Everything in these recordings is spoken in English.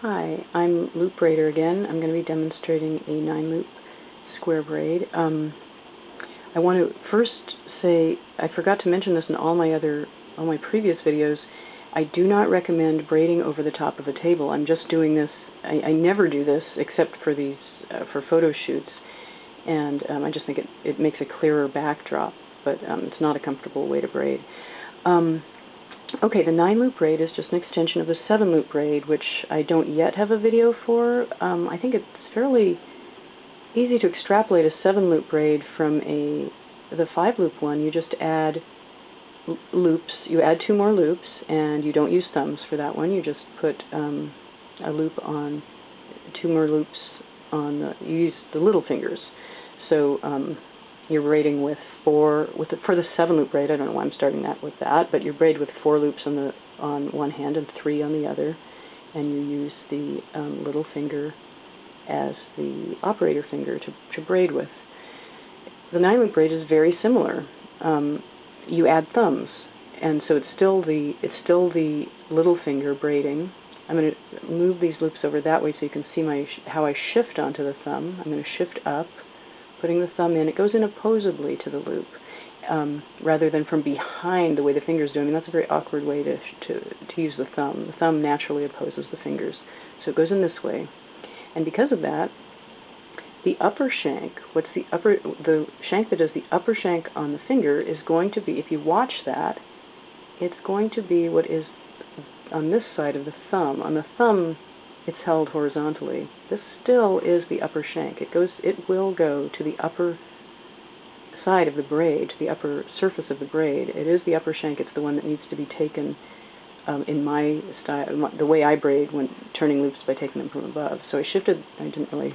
Hi, I'm Loop Braider again. I'm going to be demonstrating a 9-loop square braid. I want to first say, I forgot to mention this in all my previous videos, I do not recommend braiding over the top of a table. I'm just doing this, I never do this except for these, for photo shoots, and I just think it makes a clearer backdrop, but it's not a comfortable way to braid. Okay, the 9-loop braid is just an extension of the 7-loop braid, which I don't yet have a video for. I think it's fairly easy to extrapolate a 7-loop braid from the 5-loop one. You just add loops. You add 2 more loops, and you don't use thumbs for that one. You just put a loop on 2 more loops on you use the little fingers. So you're braiding with for the 7-loop braid. I don't know why I'm starting that with that, but you braid with 4 loops on one hand and 3 on the other, and you use the little finger as the operator finger to braid with. The 9-loop braid is very similar. You add thumbs, and so it's still the little finger braiding. I'm going to move these loops over that way so you can see how I shift onto the thumb. I'm going to shift up, putting the thumb in. It goes in opposably to the loop, rather than from behind the way the fingers do. I mean, that's a very awkward way to use the thumb. The thumb naturally opposes the fingers. So it goes in this way. And because of that, the upper shank, the shank that is the upper shank on the finger is going to be, if you watch that, it's going to be what is on this side of the thumb. On the thumb, it's held horizontally. This still is the upper shank. It will go to the upper side of the braid, to the upper surface of the braid. It is the upper shank. It's the one that needs to be taken in my style, the way I braid when turning loops by taking them from above. So I didn't really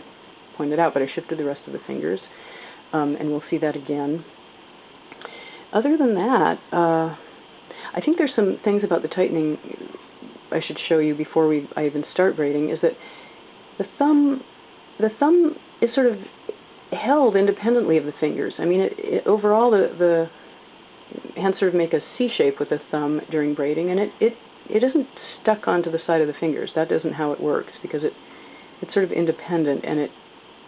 point it out, but I shifted the rest of the fingers, and we'll see that again. Other than that, I think there's some things about the tightening I should show you before I even start braiding, is that the thumb is sort of held independently of the fingers. I mean, overall the hands sort of make a C shape with the thumb during braiding, and it isn't stuck onto the side of the fingers. That isn't how it works, because it's sort of independent, and it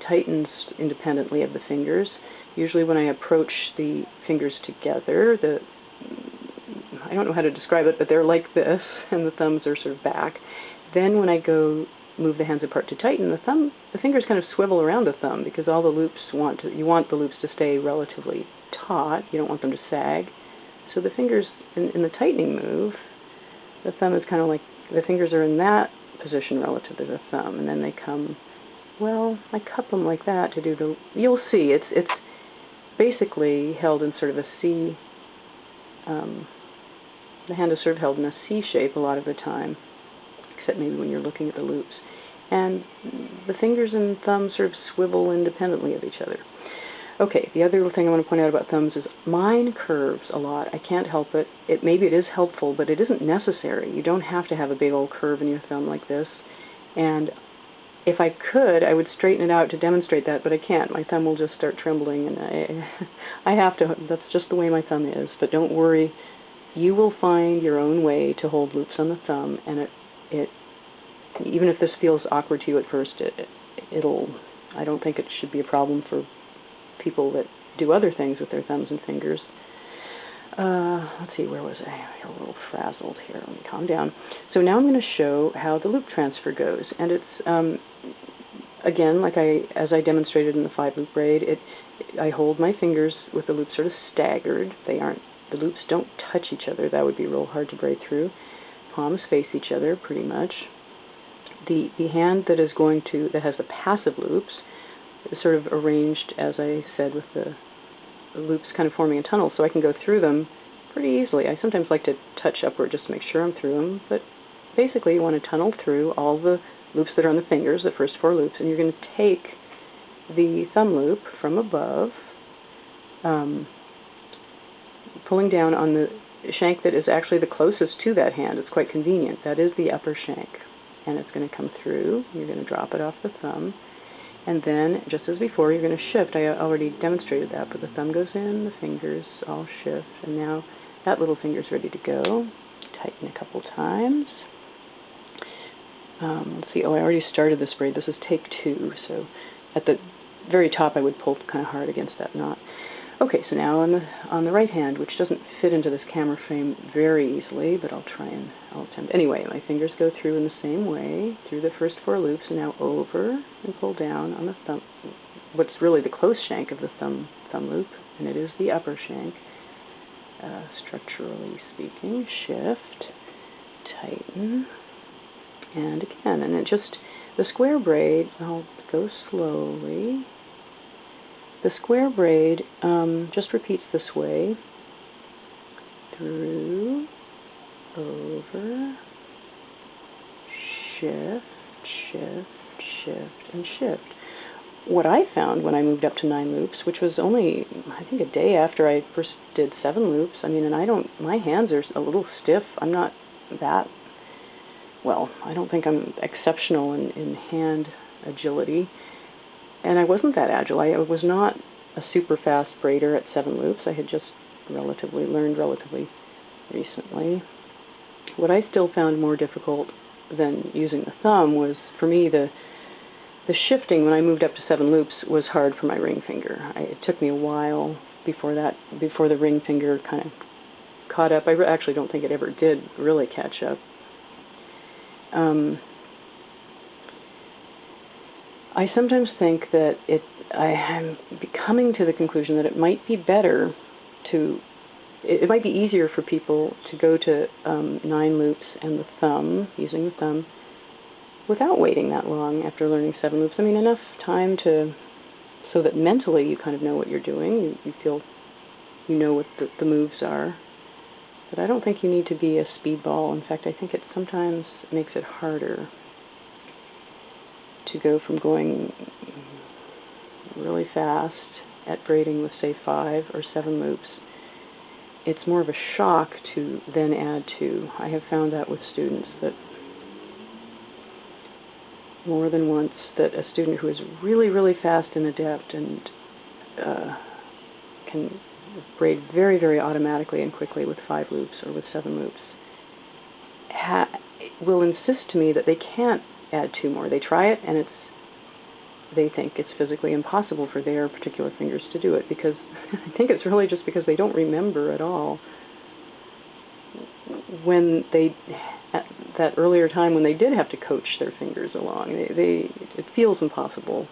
tightens independently of the fingers. Usually when I approach the fingers together, I don't know how to describe it, but they're like this, and the thumbs are sort of back. Then when I go move the hands apart to tighten, the fingers kind of swivel around the thumb, because all the loops you want the loops to stay relatively taut. You don't want them to sag. So the fingers, in the tightening move, the thumb is kind of like, the fingers are in that position relative to the thumb, and then they come, well, I cup them like that to do you'll see, it's basically held in sort of a C, the hand is sort of held in a C shape a lot of the time, except maybe when you're looking at the loops. And the fingers and thumbs sort of swivel independently of each other. Okay, the other thing I want to point out about thumbs is mine curves a lot. I can't help it. Maybe it is helpful, but it isn't necessary. You don't have to have a big old curve in your thumb like this. And if I could, I would straighten it out to demonstrate that, but I can't. My thumb will just start trembling, and I have to. That's just the way my thumb is. But don't worry. You will find your own way to hold loops on the thumb, and even if this feels awkward to you at first, I don't think it should be a problem for people that do other things with their thumbs and fingers. Let's see, where was I? I'm a little frazzled here. Let me calm down. So now I'm going to show how the loop transfer goes, and it's again, as I demonstrated in the 5-loop braid, I hold my fingers with the loops sort of staggered. The loops don't touch each other. That would be real hard to braid through. Palms face each other, pretty much. The hand that has the passive loops is sort of arranged, as I said, with the loops kind of forming a tunnel, so I can go through them pretty easily. I sometimes like to touch upward just to make sure I'm through them, but basically you want to tunnel through all the loops that are on the fingers, the first 4 loops, and you're going to take the thumb loop from above, pulling down on the shank that is actually the closest to that hand. It's quite convenient. That is the upper shank, and it's going to come through. You're going to drop it off the thumb, and then, just as before, you're going to shift. I already demonstrated that, but the thumb goes in, the fingers all shift, and now that little finger's ready to go. Tighten a couple times. Let's see, oh, I already started this braid. This is take 2, so at the very top I would pull kind of hard against that knot. Okay, so now on the right hand, which doesn't fit into this camera frame very easily, but I'll attempt. Anyway, my fingers go through in the same way, through the first 4 loops, and now over and pull down on the thumb, what's really the close shank of the thumb loop, and it is the upper shank, structurally speaking. Shift, tighten, and again, and it just, the square braid, I'll go slowly. The square braid just repeats this way, through, over, shift, shift, shift, and shift. What I found when I moved up to 9 loops, which was only, I think, a day after I first did 7 loops, I mean, and my hands are a little stiff. I'm not that, well, I don't think I'm exceptional in hand agility. And I wasn't that agile. I was not a super fast braider at 7 loops. I had just learned relatively recently. What I still found more difficult than using the thumb was, for me, the shifting when I moved up to 7 loops was hard for my ring finger. It took me a while before the ring finger kind of caught up. I actually don't think it ever did really catch up. I sometimes think that I am coming to the conclusion that it might be better it might be easier for people to go to 9 loops and the thumb, using the thumb, without waiting that long after learning 7 loops. I mean, enough time so that mentally you kind of know what you're doing. You feel you know what the moves are. But I don't think you need to be a speedball. In fact, I think it sometimes makes it harder to go from going really fast at braiding with, say, 5 or 7 loops. It's more of a shock to then add 2. I have found that with students, that more than once, that a student who is really, really fast and adept and can braid very, very automatically and quickly with 5 loops or with 7 loops will insist to me that they can't add 2 more. They try it, and they think it's physically impossible for their particular fingers to do it, because I think it's really just because they don't remember at all at that earlier time when they did have to coach their fingers along. It feels impossible.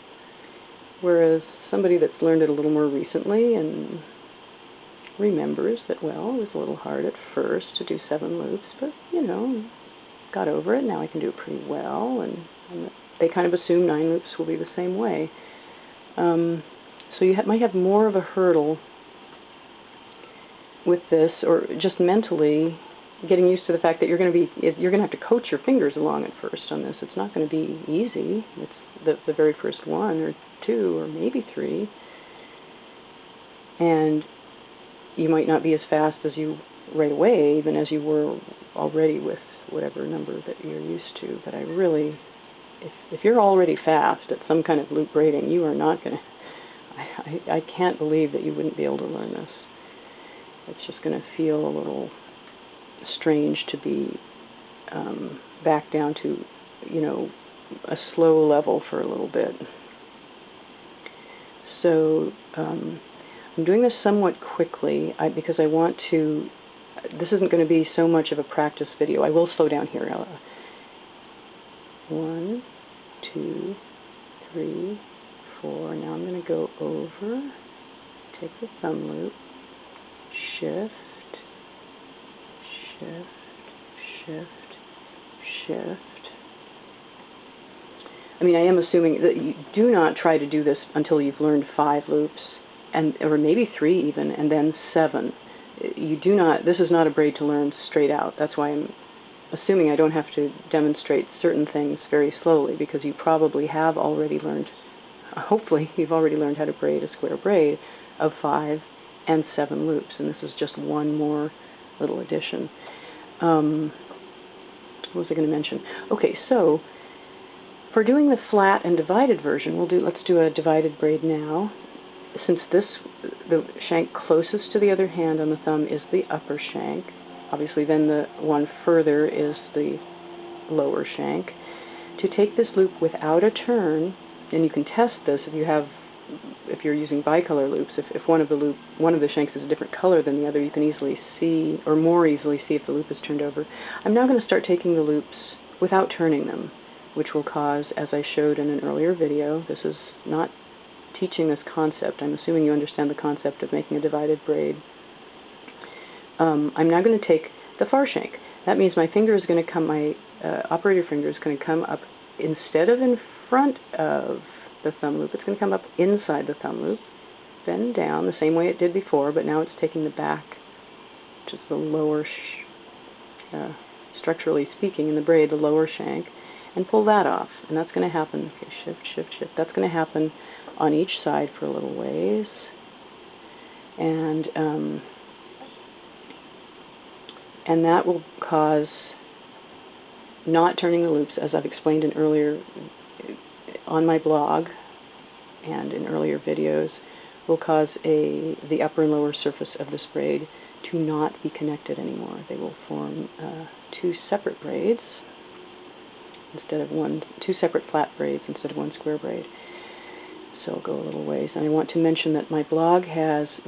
Whereas somebody that's learned it a little more recently and remembers that, well, it was a little hard at first to do 7 loops, but, got over it. Now I can do it pretty well, and they kind of assume 9 loops will be the same way. So you might have more of a hurdle with this, or just mentally getting used to the fact that you're going to have to coach your fingers along at first on this. It's not going to be easy. It's the very first 1 or 2 or maybe 3, and you might not be as fast as you right away, even as you were already with whatever number that you're used to. But I really, if you're already fast at some kind of loop braiding, you are not going to, I can't believe that you wouldn't be able to learn this. It's just going to feel a little strange to be back down to, a slow level for a little bit. So I'm doing this somewhat quickly because I want to, this isn't going to be so much of a practice video. I will slow down here. 1, 2, 3, 4. Now I'm going to go over, take the thumb loop, shift, shift, shift, shift. I mean, I am assuming that you do not try to do this until you've learned 5 loops, or maybe 3 even, and then 7. You do not, this is not a braid to learn straight out. That's why I'm assuming I don't have to demonstrate certain things very slowly, because you probably have already learned, hopefully you've already learned how to braid a square braid of 5 and 7 loops, and this is just one more little addition. What was I going to mention? Okay, so for doing the flat and divided version, let's do a divided braid now. Since the shank closest to the other hand on the thumb is the upper shank, obviously then the one further is the lower shank. to take this loop without a turn, and you can test this if you're using bicolor loops, if one of the shanks is a different color than the other, you can easily see, or more easily see, if the loop is turned over. I'm now going to start taking the loops without turning them, which will cause, as I showed in an earlier video, this is not teaching this concept. I'm assuming you understand the concept of making a divided braid. I'm now going to take the far shank. That means my finger is going to come, my operator finger is going to come up, instead of in front of the thumb loop, it's going to come up inside the thumb loop, bend down the same way it did before, but now it's taking the back, which is the lower, structurally speaking, in the braid, the lower shank, and pull that off. And that's going to happen, okay, shift, shift, shift. That's going to happen on each side for a little ways. And that will cause not turning the loops, as I've explained in earlier on my blog and in earlier videos, will cause the upper and lower surface of this braid to not be connected anymore. They will form two separate braids instead of two separate flat braids instead of one square braid. So I'll go a little ways. And I want to mention that my blog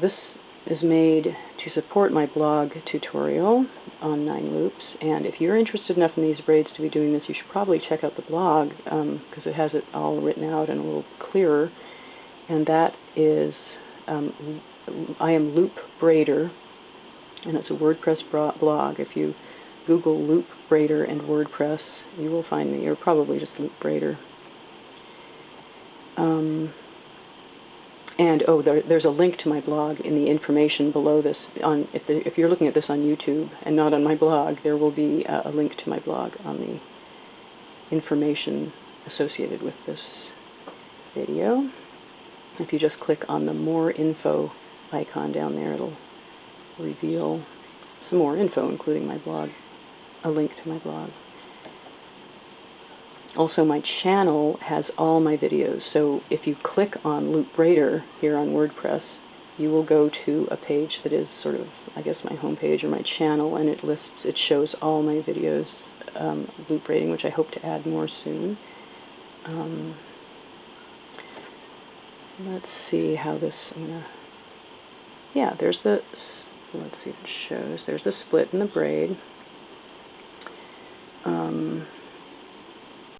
this is made to support my blog tutorial on 9 loops, and if you're interested enough in these braids to be doing this, you should probably check out the blog, because it has it all written out and a little clearer, and that is, I am loopbraider, and it's a WordPress blog. If you Google loopbraider and WordPress, you will find me, or probably just loopbraider. And there's a link to my blog in the information below this. If you're looking at this on YouTube and not on my blog, there will be a link to my blog on the information associated with this video. If you just click on the More Info icon down there, it'll reveal some more info, including my blog, a link to my blog. Also, my channel has all my videos, so if you click on loopbraider here on WordPress, you will go to a page that is sort of, I guess, my homepage or my channel, and it shows all my videos, loop braiding, which I hope to add more soon. Let's see how this, there's the, let's see if it shows, there's the split in the braid.